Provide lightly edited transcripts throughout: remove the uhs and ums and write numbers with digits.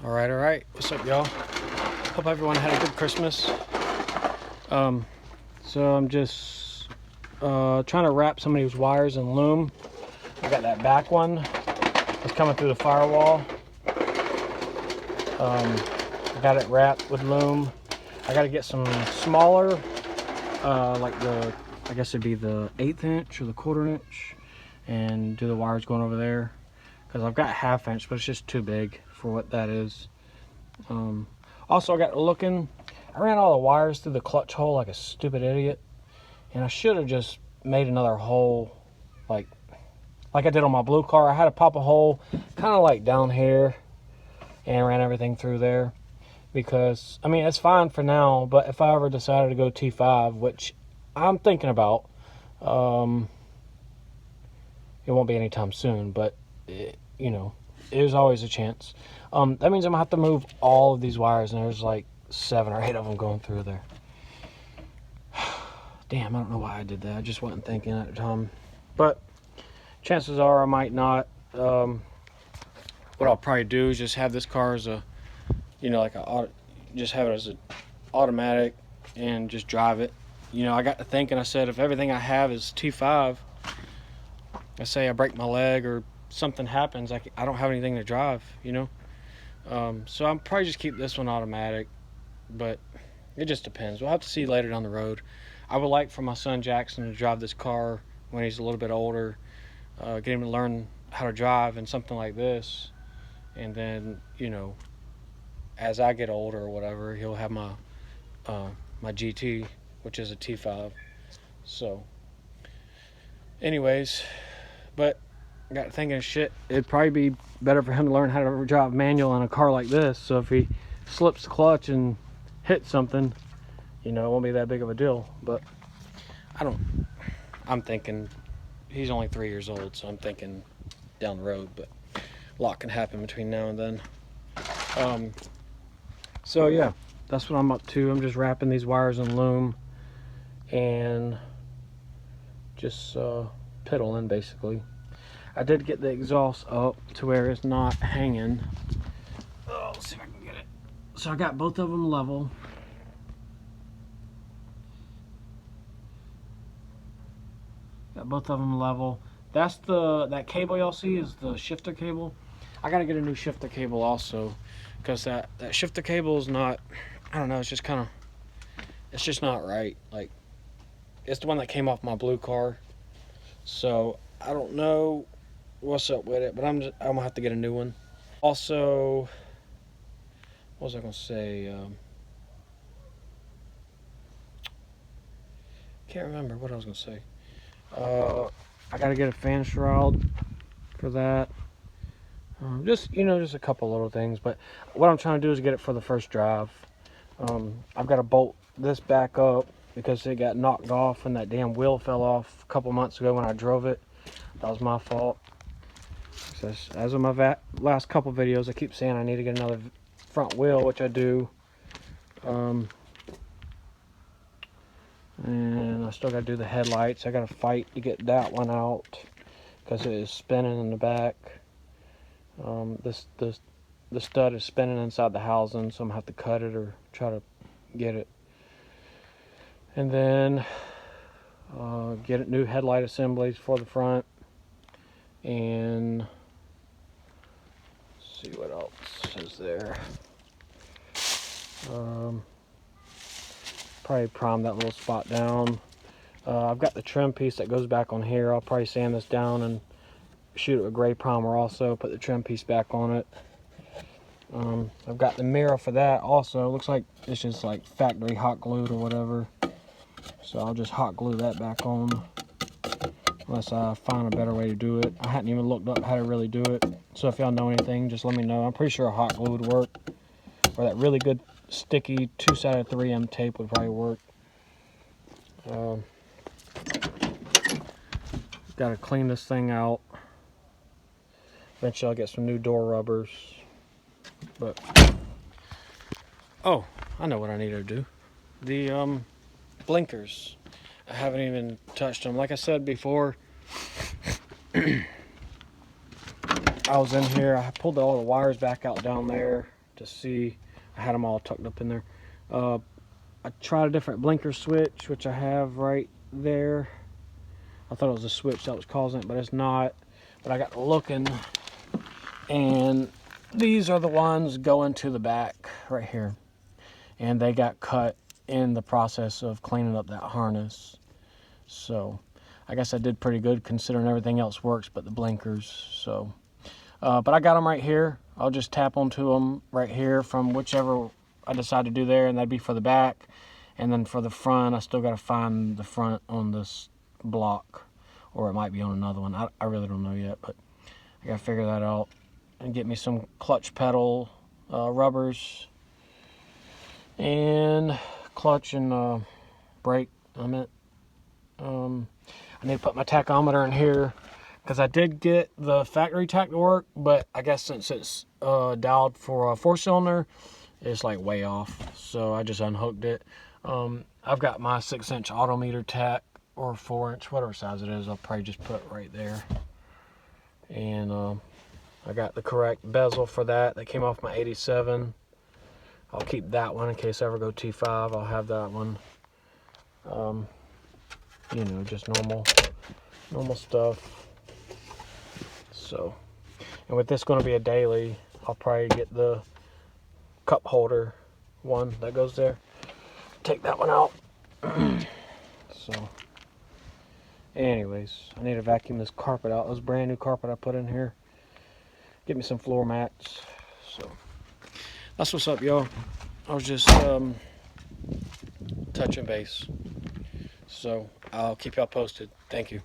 All right. What's up, y'all? Hope everyone had a good Christmas. So I'm just trying to wrap some of these wires in loom. I got that back one that's coming through the firewall. I got it wrapped with loom. I got to get some smaller, like I guess it'd be the 1/8 inch or the 1/4 inch, and do the wires going over there. Because I've got 1/2 inch, but it's just too big for what that is. Also, I got looking. I ran all the wires through the clutch hole like a stupid idiot, and I should have just made another hole, like I did on my blue car. I had to pop a hole, kind of like down here, and ran everything through there. Because I mean, it's fine for now, but if I ever decided to go T5, which I'm thinking about, it won't be anytime soon, but there's always a chance. That means I'm gonna have to move all of these wires, and there's like 7 or 8 of them going through there. Damn, I don't know why I did that. I just wasn't thinking at the time. But chances are I might not. What I'll probably do is just have this car as a, just have it as an automatic and just drive it. I got to thinking. I said, if everything I have is T5, I say I break my leg or something happens, I don't have anything to drive, so I'll probably just keep this one automatic, but it just depends. We'll have to see later down the road. I would like for my son Jackson to drive this car when he's a little bit older, get him to learn how to drive and something like this, and then as I get older or whatever, he'll have my GT, which is a T5. So anyways, but I got thinking, shit, it'd probably be better for him to learn how to drive manual in a car like this. So if he slips the clutch and hits something, it won't be that big of a deal. But I'm thinking, he's only 3 years old, so I'm thinking down the road, but a lot can happen between now and then. So yeah, that's what I'm up to. I'm just wrapping these wires in loom and just piddling, basically. I did get the exhaust up to where it's not hanging. Oh, let's see if I can get it. So I got both of them level. Got both of them level. That's that cable y'all see is the shifter cable. I gotta get a new shifter cable also, because that shifter cable is not, I don't know, it's just not right. Like, it's the one that came off my blue car, so I don't know what's up with it, but I'm gonna have to get a new one. Also, what was I gonna say? Can't remember what I was gonna say. I gotta get a fan shroud for that. Just a couple little things, but what I'm trying to do is get it for the first drive. I've got to bolt this back up because it got knocked off and that damn wheel fell off a couple months ago when I drove it. That was my fault. As of my last couple videos, I keep saying I need to get another front wheel, which I do. And I still got to do the headlights. I got to fight to get that one out because it is spinning in the back. The stud is spinning inside the housing, so I'm gonna have to cut it or try to get it. And then get new headlight assemblies for the front, and see what else is there. Probably prime that little spot down. I've got the trim piece that goes back on here. I'll probably sand this down and shoot it with gray primer also, put the trim piece back on it. I've got the mirror for that also. It looks like it's just like factory hot glued or whatever, so I'll just hot glue that back on unless I find a better way to do it. I hadn't even looked up how to really do it, so if y'all know anything, just let me know. I'm pretty sure a hot glue would work, or that really good sticky 2-sided 3M tape would probably work. Got to clean this thing out. Eventually I'll get some new door rubbers. But oh, I know what I need to do. The blinkers. I haven't even touched them. Like I said before, I was in here. I pulled all the wires back out down there to see. I had them all tucked up in there. I tried a different blinker switch, which I have right there. I thought it was a switch that was causing it, but it's not. But I got looking, and these are the ones going to the back right here. And they got cut in the process of cleaning up that harness. So I guess I did pretty good considering everything else works but the blinkers. So, but I got them right here. I'll just tap onto them right here from whichever I decide to do there, and that'd be for the back. And then for the front, I still got to find the front on this block, or it might be on another one. I really don't know yet, but I got to figure that out and get me some clutch pedal rubbers and clutch and brake. I need to put my tachometer in here because I did get the factory tach to work, but I guess since it's dialed for a 4-cylinder, it's like way off. So I just unhooked it. I've got my 6-inch autometer tach, or 4-inch, whatever size it is. I'll probably just put it right there. And I got the correct bezel for that. That came off my 87. I'll keep that one in case I ever go T5. I'll have that one. You know, just normal stuff. So, and with this going to be a daily, I'll probably get the cup holder one that goes there. Take that one out. So, anyways, I need to vacuum this carpet out. This brand new carpet I put in here. Get me some floor mats. So, that's what's up, y'all. I was just touching base. So, I'll keep y'all posted. Thank you.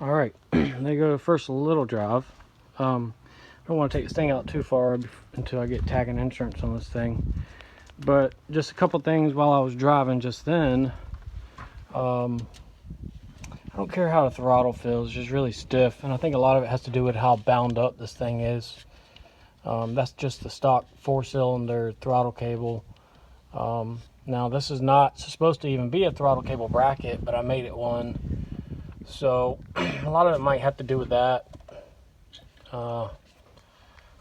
Alright, they go to first little drive. I don't want to take this thing out too far until I get tag and insurance on this thing. But just a couple things while I was driving just then. I don't care how the throttle feels, it's just really stiff. And I think a lot of it has to do with how bound up this thing is. That's just the stock 4-cylinder throttle cable. Now this is not supposed to even be a throttle cable bracket, but I made it one. So a lot of it might have to do with that. I'm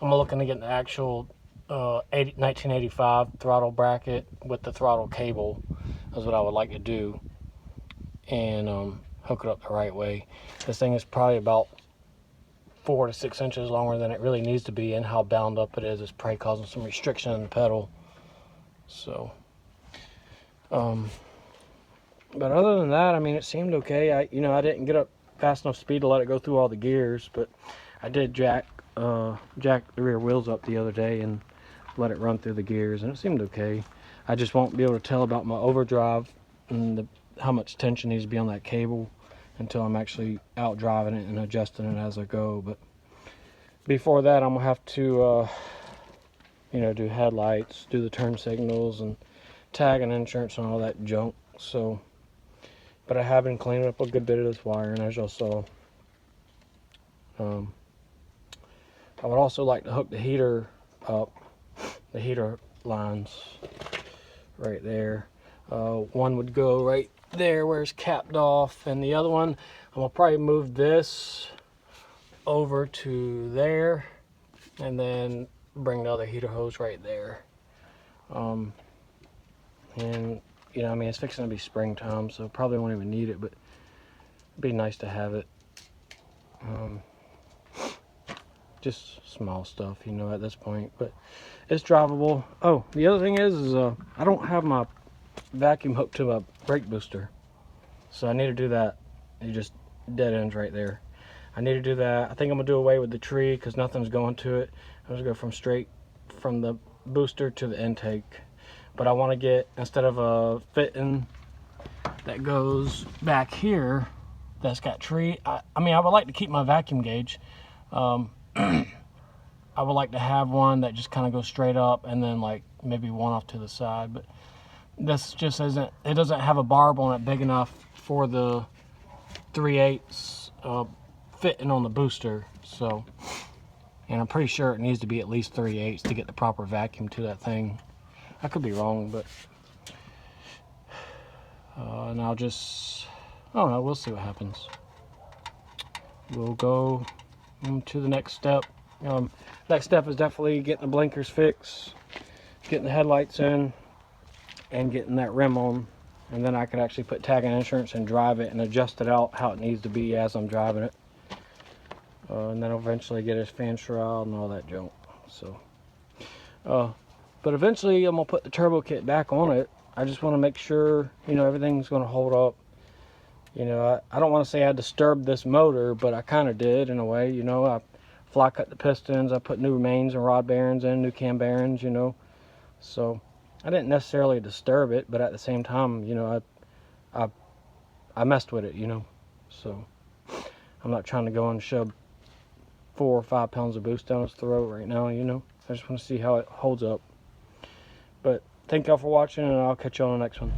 looking to get an actual 1985 throttle bracket with the throttle cable. That's what I would like to do, and hook it up the right way. This thing is probably about 4 to 6 inches longer than it really needs to be, and how bound up it is probably causing some restriction in the pedal. So but other than that, I mean, it seemed okay. I didn't get up fast enough speed to let it go through all the gears, but I did jack the rear wheels up the other day and let it run through the gears, and it seemed okay. I just won't be able to tell about my overdrive and how much tension needs to be on that cable until I'm actually out driving it and adjusting it as I go. But before that, I'm gonna have to do headlights, do the turn signals, and tag and insurance and all that junk. So, but I have been cleaning up a good bit of this wiring, as y'all saw. I would also like to hook the heater up, the heater lines right there. One would go right there where it's capped off, and the other one, I'm gonna probably move this over to there, and then bring the other heater hose right there. And you know, I mean, it's fixing to be springtime, so probably won't even need it, but it'd be nice to have it. Just small stuff, you know, at this point, but it's drivable. Oh, the other thing is I don't have my vacuum hooked to my brake booster, so I need to do that. It just dead ends right there. I need to do that. I think I'm gonna do away with the tree because nothing's going to it. I'm just gonna go straight from the booster to the intake. But I want to get, instead of a fitting that goes back here that's got tree, I mean, I would like to keep my vacuum gauge. I would like to have one that just kind of goes straight up, and then like maybe one off to the side, but this just isn't, it doesn't have a barb on it big enough for the 3/8 fitting on the booster. So, and I'm pretty sure it needs to be at least 3/8 to get the proper vacuum to that thing. I could be wrong, but and I'll just, I don't know, we'll see what happens. We'll go to the next step. Next step is definitely getting the blinkers fixed, getting the headlights in, and getting that rim on. And then I could actually put tag and insurance and drive it and adjust it out how it needs to be as I'm driving it. And then eventually get his fan shroud and all that junk. So, but eventually I'm gonna put the turbo kit back on it. I just want to make sure, you know, everything's gonna hold up. You know, I don't want to say I disturbed this motor, but I kind of did in a way. You know, I fly cut the pistons, I put new mains and rod bearings in, new cam bearings, you know. So I didn't necessarily disturb it, but at the same time, you know, I messed with it, you know. So I'm not trying to go and shove 4 or 5 pounds of boost down its throat right now, you know. I just want to see how it holds up. But thank y'all for watching, and I'll catch you on the next one.